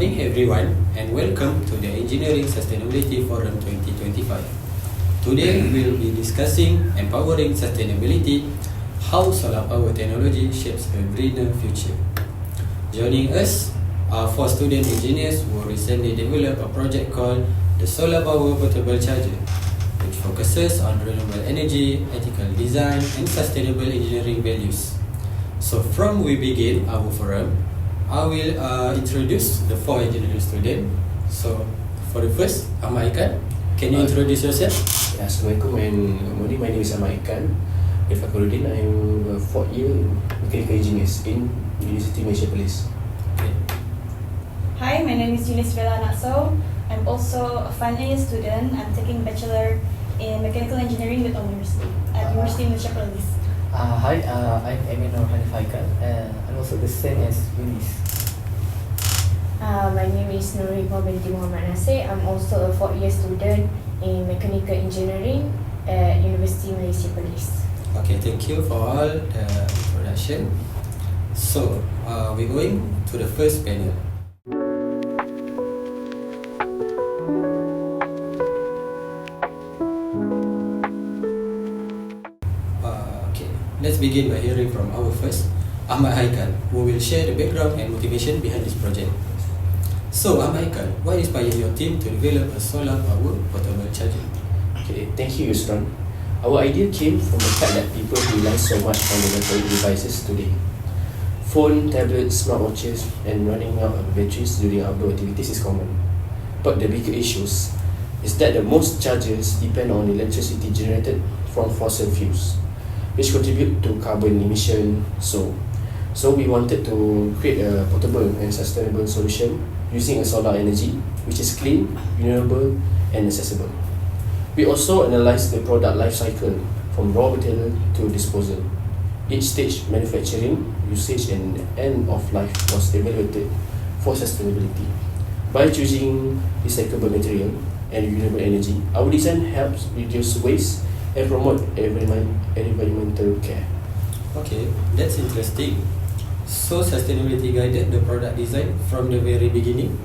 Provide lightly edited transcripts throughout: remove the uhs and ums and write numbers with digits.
morning everyone and welcome to the Engineering Sustainability Forum 2025. Today we will be discussing empowering sustainability, how solar power technology shapes a greener future. Joining us are 4 student engineers who recently developed a project called the Solar Power Portable Charger, which focuses on renewable energy, ethical design and sustainable engineering values. So from we begin our forum, I will introduce the 4 engineering students. So for the first, Ahmad Ikan, can you introduce yourself? Assalamualaikum and good morning. My name is Ahmad Ikan. If Fakhruddin, I am a 4th year mechanical engineer in University Malaysia Police. Okay. Hi, my name is Eunice Vela Naso. I'm also a final year student. I'm taking bachelor in mechanical engineering with honors at University Malaysia Police. Hi, I'm Emin Hanifaikan. I'm also the same as Eunice. My name is Nurima binti Muhammad Nasir. I'm also a 4th year student in mechanical engineering at University Malaysia Police. Okay, thank you for all the introduction. So we're going to the first panel. Let's begin by hearing from our first, Ahmad Haikal, who will share the background and motivation behind this project. So Ahmad Haikal, what inspired your team to develop a solar power portable charger? Okay, thank you, Yusron. Our idea came from the fact that people rely so much on electronic devices today. Phone, tablets, smartwatches, and running out of batteries during outdoor activities is common. But the bigger issues is that the most chargers depend on electricity generated from fossil fuels, which contribute to carbon emission. So we wanted to create a portable and sustainable solution using a solar energy, which is clean, renewable, and accessible. We also analysed the product life cycle from raw material to disposal. Each stage, manufacturing, usage, and end of life was evaluated for sustainability. By choosing recyclable material and renewable energy, our design helps reduce waste and promote environmental care. Okay, that's interesting. So sustainability guided the product design from the very beginning?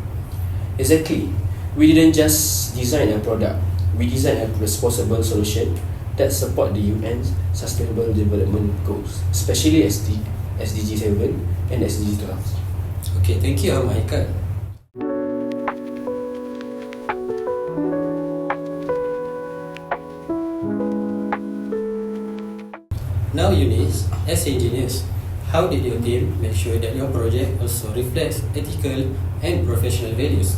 Exactly. We didn't just design a product, we designed a responsible solution that support the UN's Sustainable Development Goals, especially SDG 7 and SDG 12. Okay, thank you Ahmad Haikal. Now Eunice, as engineers, how did your team make sure that your project also reflects ethical and professional values,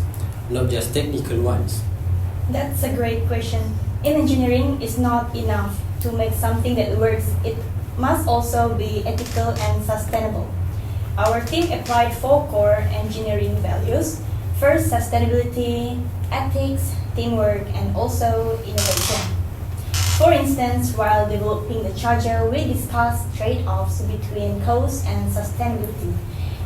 not just technical ones? That's a great question. In engineering, it's not enough to make something that works. It must also be ethical and sustainable. Our team applied 4 core engineering values. First, sustainability, ethics, teamwork, and also innovation. For instance, while developing the charger, we discussed trade-offs between cost and sustainability.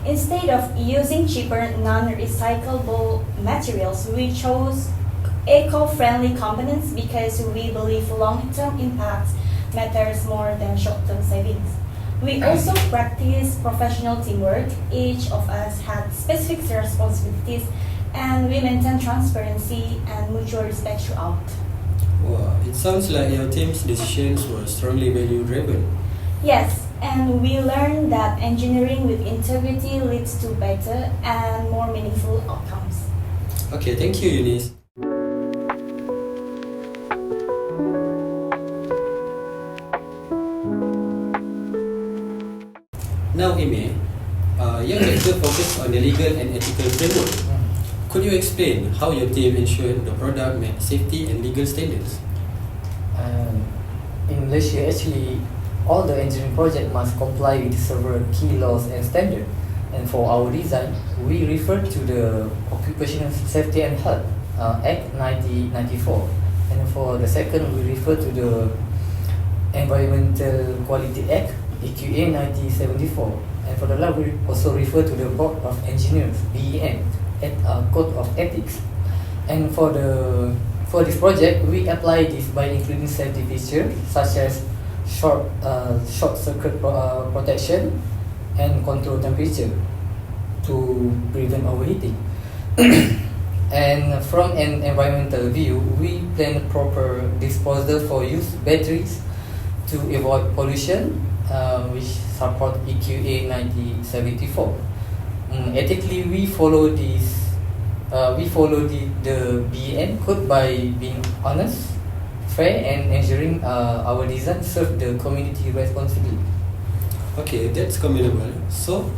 Instead of using cheaper, non-recyclable materials, we chose eco-friendly components because we believe long-term impact matters more than short-term savings. We also practice professional teamwork. Each of us had specific responsibilities, and we maintain transparency and mutual respect throughout. Wow, it sounds like your team's decisions were strongly value-driven. Yes, and we learned that engineering with integrity leads to better and more meaningful outcomes. Okay, thank you Eunice. Now Ime, your lecture focused on the legal and ethical framework. Could you explain how your team ensured the product met safety and legal standards? In Malaysia, actually, all the engineering project must comply with several key laws and standards. And for our design, we refer to the Occupational Safety and Health Act 1994. And for the second, we refer to the Environmental Quality Act EQA 1974. And for the last, we also refer to the Board of Engineers BEM Code of Ethics. And for this project, we apply this by including safety features such as short circuit protection and control temperature to prevent overheating. And from an environmental view, we plan proper disposal for used batteries to avoid pollution, which support EQA 1974. Ethically, we follow the BEN code by being honest, fair, and ensuring our design serve the community responsibly. Okay, that's commendable. So,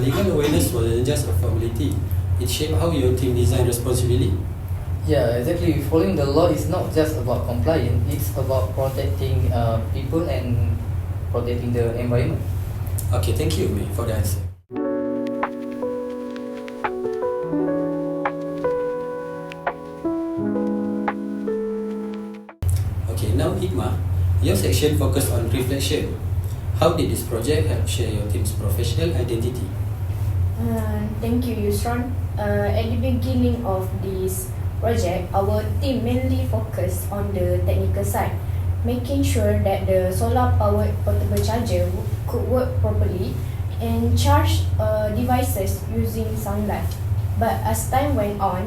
legal awareness wasn't just a formality. It shaped how your team design responsibly. Yeah, exactly. Following the law is not just about compliance; it's about protecting people and protecting the environment. Okay, thank you, May, for the answer. Okay, now Hikmah, your section focused on reflection. How did this project help share your team's professional identity? Thank you, Yusron. At the beginning of this project, our team mainly focused on the technical side, making sure that the solar-powered portable charger could work properly and charge devices using sunlight. But as time went on,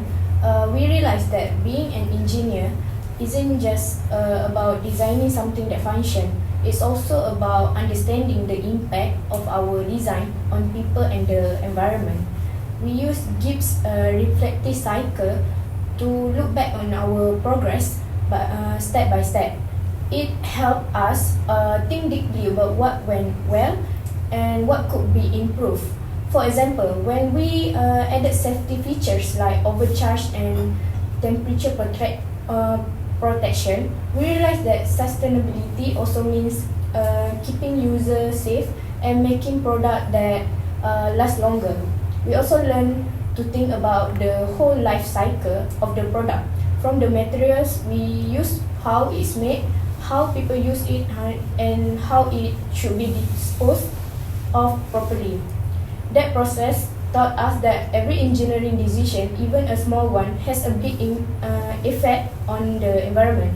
we realized that being an engineer isn't just about designing something that functions. It's also about understanding the impact of our design on people and the environment. We use Gibbs' reflective cycle to look back on our progress, but step by step. It helped us think deeply about what went well and what could be improved. For example, when we added safety features like overcharge and temperature protection, we realized that sustainability also means keeping users safe and making product that last longer. We also learn to think about the whole life cycle of the product, from the materials we use, how it's made, how people use it, and how it should be disposed of properly. That process taught us that every engineering decision, even a small one, has a big effect on the environment.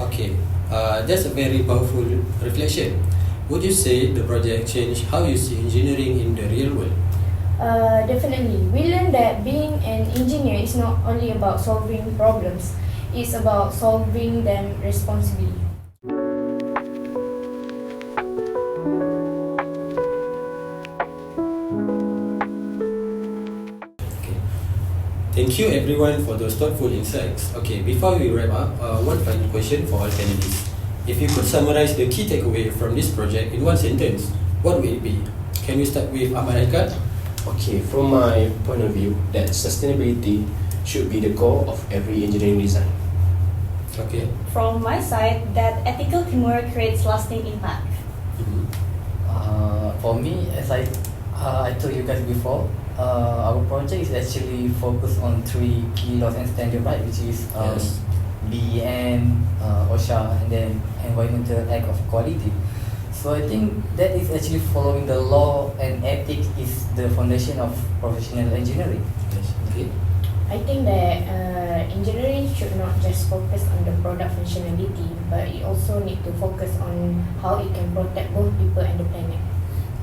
Okay, that's a very powerful reflection. Would you say the project changed how you see engineering in the real world? Definitely. We learned that being an engineer is not only about solving problems, it's about solving them responsibly. Okay. Thank you everyone for those thoughtful insights. Okay, before we wrap up, one final question for all panelists. If you could summarize the key takeaway from this project in one sentence, what would it be? Can we start with Ahmad Aikat? Okay, from my point of view, that sustainability should be the core of every engineering design. Okay. From my side, that ethical teamwork creates lasting impact. Mhm. For me, as I told you guys before, our project is actually focused on 3 key laws and standards, right? Which is Yes. BEN, OSHA, and then Environmental Act of Quality. So I think that is actually following the law, and ethics is the foundation of professional engineering. Yes. Okay. I think that engineering should not just focus on the product functionality, but it also need to focus on how it can protect both people and the planet.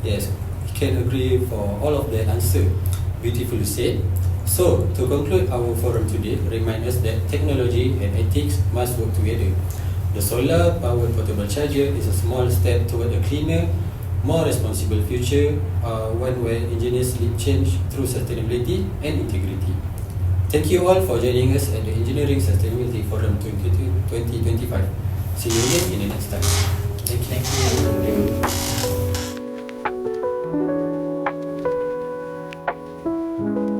Yes, we can agree for all of that answer. Beautifully said. So, to conclude our forum today, remind us that technology and ethics must work together. The solar-powered portable charger is a small step toward a cleaner, more responsible future, one where engineers lead change through sustainability and integrity. Thank you all for joining us at the Engineering Sustainability Forum 2025. See you again in the next time. Thank you. Thank you.